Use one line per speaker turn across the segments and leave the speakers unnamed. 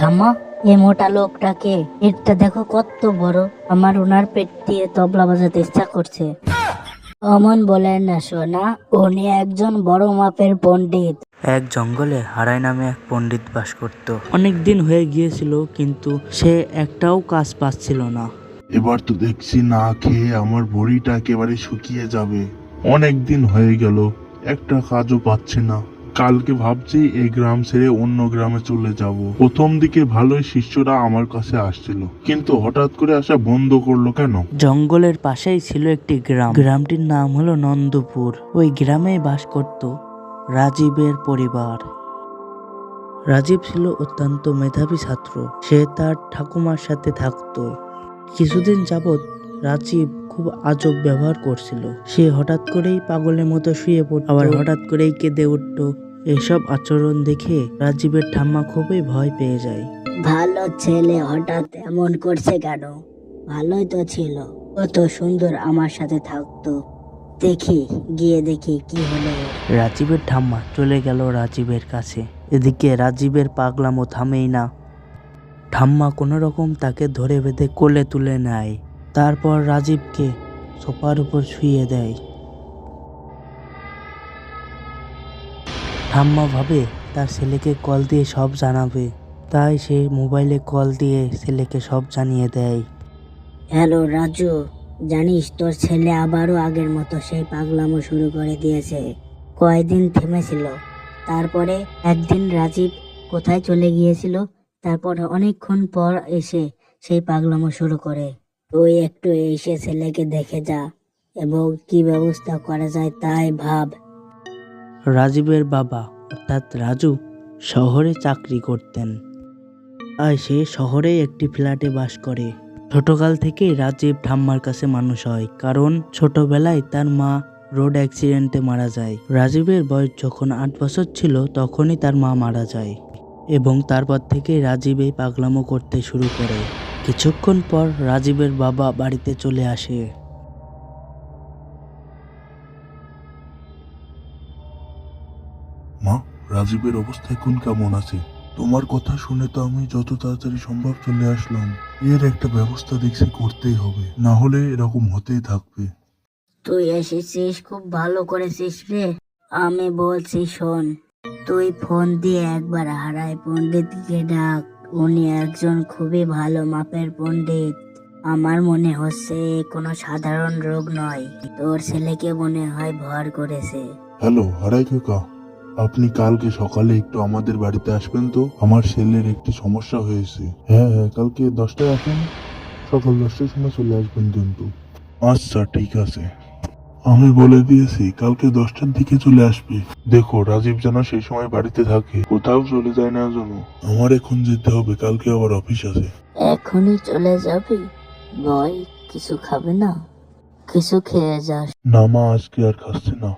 ঠাম্মা, এ মোটা লোকটাকে পেটটা দেখো কত বড়। আমার ওনার পেট দিয়ে তবলা বাজাতে ইচ্ছা করছে। অমন বলেন না সোনা, উনি একজন বড় মাপের পণ্ডিত।
এক জঙ্গলে হারাই নামে এক পণ্ডিত বাস করত। অনেক দিন হয়ে গিয়েছিল, কিন্তু সে একটাও কাজ পাচ্ছিল না।
এবার তো দেখছি না খেয়ে আমার বড়িটা একেবারে শুকিয়ে যাবে। অনেক দিন হয়ে গেল, একটা কাজও পাচ্ছি না। কালকে ভাবছি এই গ্রাম ছেড়ে অন্য গ্রামে চলে যাব। প্রথম দিকে ভালোই শিষ্যরা আমার কাছে আসছিল, কিন্তু হঠাৎ করে আসা বন্ধ করলো কেন?
জঙ্গলের পাশেই ছিল একটি গ্রাম। গ্রামটির নাম হলো নন্দপুর। ওই গ্রামেই বাস করত রাজীবের পরিবার। রাজীব ছিল অত্যন্ত মেধাবী ছাত্র। সে তার ঠাকুমার সাথে থাকতো। কিছুদিন যাবৎ রাজীব খুব আজব ব্যবহার করছিল। সে হঠাৎ করেই পাগলের মতো শুয়ে পড়ত, আবার হঠাৎ করেই কেঁদে উঠত। এসব আচরণ দেখে রাজীবের ঠাম্মা খুবই ভয় পেয়ে যায়।
ভালো ছেলে হঠাৎ এমন করছে কেন? ভালোই তো ছিল, কত সুন্দর আমার সাথে থাকতো। গিয়ে দেখি কি হলো।
রাজীবের ঠাম্মা চলে গেল রাজীবের কাছে। এদিকে রাজীবের পাগলামো থামেই না। ঠাম্মা কোনো রকম তাকে ধরে বেঁধে কোলে তুলে নেয়। তারপর রাজীবকে সোফার উপর শুইয়ে দেয়। ঠাম্মা ভাবে তার ছেলেকে কল দিয়ে সব জানাবে, তাই সে মোবাইলে কল দিয়ে ছেলেকে সব জানিয়ে দেয়।
হ্যালো রাজু, জানিস তোর ছেলে আবারও আগের মতো সেই পাগলামো শুরু করে দিয়েছে। কয়দিন থেমেছিল, তারপরে একদিন রাজীব কোথায় চলে গিয়েছিল, তারপর অনেকক্ষণ পর এসে সেই পাগলামো শুরু করে। তুই একটু এসে ছেলেকে দেখে যা এবং কি ব্যবস্থা করা যায় তাই ভাব।
রাজীবের বাবা অর্থাৎ রাজু শহরে চাকরি করতেন, আর সে শহরে একটি ফ্ল্যাটে বাস করে। ছোটকাল থেকেই রাজীব ঠাম্মার কাছে মানুষ হয়, কারণ ছোটবেলায় তার মা রোড অ্যাক্সিডেন্টে মারা যায়। রাজীবের বয়স যখন 8 বছর ছিল তখনই তার মা মারা যায়, এবং তারপর থেকে রাজীব এই পাগলামো করতে শুরু করে। কিছুক্ষণ পর রাজীবের বাবা বাড়িতে চলে আসে।
মা, রাজীবের অবস্থা এখন কেমন আছে? তোমার কথা শুনে তো আমি যত তাড়াতাড়ি সম্ভব চলে আসলাম। এর একটা ব্যবস্থা দেখছি করতেই হবে, না হলে এরকম হতেই থাকবে।
তুই এসেছিস, খুব ভালো করেছিস রে। আমি বলছি শোন, তুই ফোন দিয়ে একবার হারাই পণ্ডিতকে ডাক। উনি একজন খুবই ভালো মাপের পণ্ডিত। আমার মনে হচ্ছে এ কোনো সাধারণ রোগ নয়। তোর ছেলেকে মনে হয় ভর করেছে।
হ্যালো হারাই কাকা, আপনি কালকে সকালে একটু আমাদের বাড়িতে আসবেন তো? আমার ছেলের একটি সমস্যা হয়েছে। হ্যাঁ হ্যাঁ, কালকে 10টায় আসুন, সকাল 10টার সময় চলে আসবেন কিন্তু। আচ্ছা ঠিক আছে, আমি বলে দিয়েছি কালকে 10টার দিকে চলে আসবে। দেখো রাজীব যেন সেই সময় বাড়িতে থাকে, কোথাও চলে যায় না যেন। আমার এখন যেতে হবে, কালকে আবার অফিস আছে।
এখনই চলে যাবি? বল, কিছু খাবে না? কিছু খেয়ে যাস।
না মা, আজকে আর খাচ্ছি না,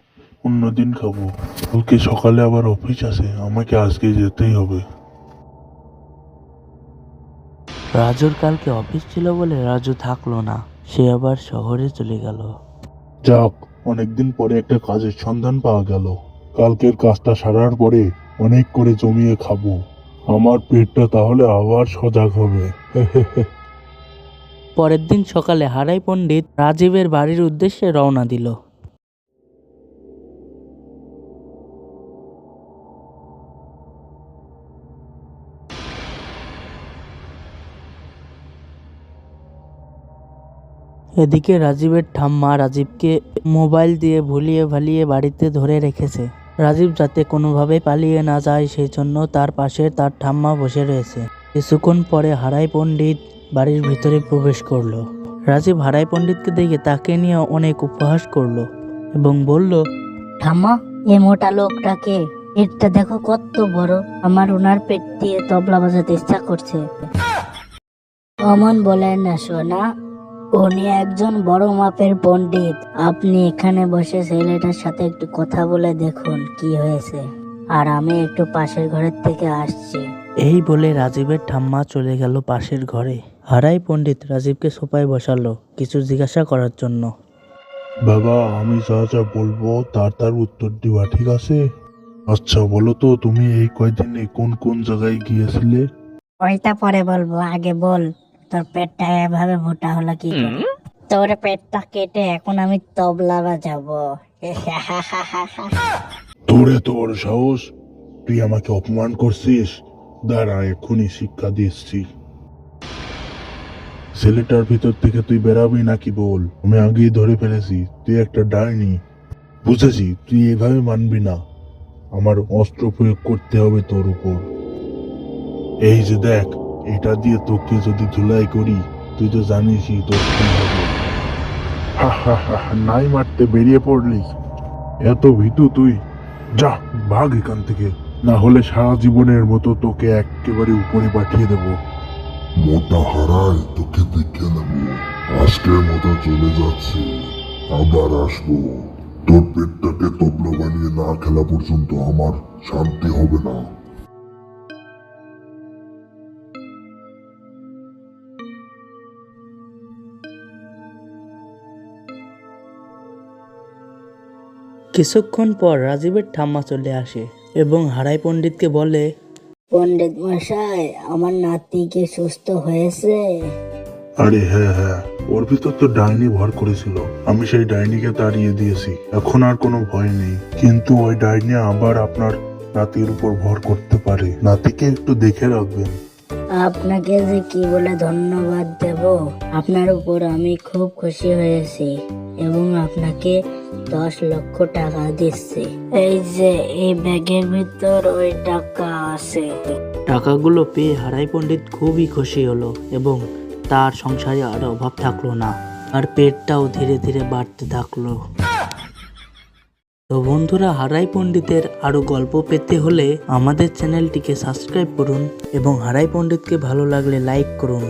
অন্যদিন খাবো। কালকে সকালে আবার অফিস আছে, আমাকে আজকে যেতেই হবে।
রাজুর কালকে অফিস ছিল বলে রাজু থাকলো না, সে আবার শহরে চলে গেল।
যাক, অনেকদিন পরে একটা কাজের সন্ধান পাওয়া গেল। কালকের কাজটা সারার পরে অনেক করে জমিয়ে খাবো। আমার পেটটা তাহলে আবার সজাগ হবে।
পরের দিন সকালে হারাই পণ্ডিত রাজীবের বাড়ির উদ্দেশ্যে রওনা দিল। এদিকে রাজীবের ঠাম্মা রাজীবকে মোবাইল দিয়ে ভুলিয়ে ভালিয়ে বাড়িতে ধরে রেখেছে। রাজীব যাতে কোনোভাবে পালিয়ে না যায় সেই জন্য তার পাশে তার ঠাম্মা বসে রয়েছে। কিছুক্ষণ পরে হারাই পণ্ডিত বাড়ির ভিতরে প্রবেশ করলো। রাজীব হারাই পণ্ডিতকে দেখে তাকে নিয়ে অনেক উপহাস করলো এবং বলল,
ঠাম্মা, এ মোটা লোকটাকে পেটটা দেখো কত বড়। আমার ওনার পেট দিয়ে তবলা বাজাতে ইচ্ছা করছে। অমন বলেন না সোনা, উনি একজন বড় মাপের পণ্ডিত। আপনি এখানে বসে ছেলেটার সাথে একটু কথা বলে দেখুন কি হয়েছে, আর আমি একটু পাশের ঘরের থেকে আসছি।
এই বলে রাজীবের ঠাম্মা চলে গেল পাশের ঘরে। হারাই পণ্ডিত রাজীবকে সোফায় বসালো কিছু জিজ্ঞাসা করার জন্য।
বাবা, আমি যা যা বলবো তার উত্তর দিবা, ঠিক আছে? আচ্ছা বলো তো, তুমি এই কয়দিনে কোন কোন জায়গায় গিয়েছিলে?
ওইটা পরে বলবো, আগে বল তোর পেটটা এভাবে মোটা হলো কি করে? তোর পেটটা কেটে এখন আমি তবলা বাজাবো।
তোর এত বড় সাহস, তুই আমাকে অপমান করছিস? দাঁড়া, এক্ষুনি শিক্ষা দিচ্ছি। ছেলেটার ভিতর থেকে তুই বেরাবি নাকি বল? আমি আগেই ধরে ফেলেছি তুই একটা ডাইনি। বুঝেছি, তুই এভাবে মানবি না। আমার অস্ত্র প্রয়োগ করতে হবে তোর উপর। এই যে দেখ, এটা দিয়ে তোকে যদি ধুলাই করি, তুই তো জানিসই তোর কি হবে। হা হা হা হা, নাই মারতে বেরিয়ে পড়লি? এত ভীতু তুই? যা, ভাগ এখান থেকে, না হলে সারা জীবনের মতো তোকে একেবারে উপরে পাঠিয়ে দেব।
মোটা হারায় তোকে দেখে নেব। আজকের মতো চলে যাচ্ছে, আবার আসবো। তোর পেটটাকে তবলা বানিয়ে না খেলা পর্যন্ত আমার শান্তি হবে না।
কিছুক্ষণ পর রাজীবের ঠাম্মা চলে আসে এবং হারাই পণ্ডিতকে বলে,
পণ্ডিত মশাই, আমার নাতি কি সুস্থ হয়েছে?
আরে হ্যাঁ হ্যাঁ, ওর ভিতর তো ডাইনি ভর করেছিল। আমি সেই ডাইনিকে তাড়িয়ে দিয়েছি, এখন আর কোনো ভয় নেই। কিন্তু ওই ডাইনি আবার আপনার নাতির উপর ভর করতে পারে। নাতিকে একটু দেখে রাখবেন।
আপনাকে যে কি বলে ধন্যবাদ দেব। আপনার উপর আমি খুব খুশি হয়েছি এবং আপনাকে 10 লক্ষ টাকা দিচ্ছি। এই যে এই ব্যাগের ভিতর ওই টাকা আছে।
টাকাগুলো পেয়ে হারাই পণ্ডিত খুবই খুশি হলো এবং তার সংসারে আর অভাব থাকলো না, আর পেটটাও ধীরে ধীরে বাড়তে থাকলো। তো বন্ধুরা, হারাই পণ্ডিতের আরো গল্প পেতে হলে আমাদের চ্যানেলটিকে সাবস্ক্রাইব করুন এবং হারাই পণ্ডিতকে ভালো লাগলে লাইক করুন।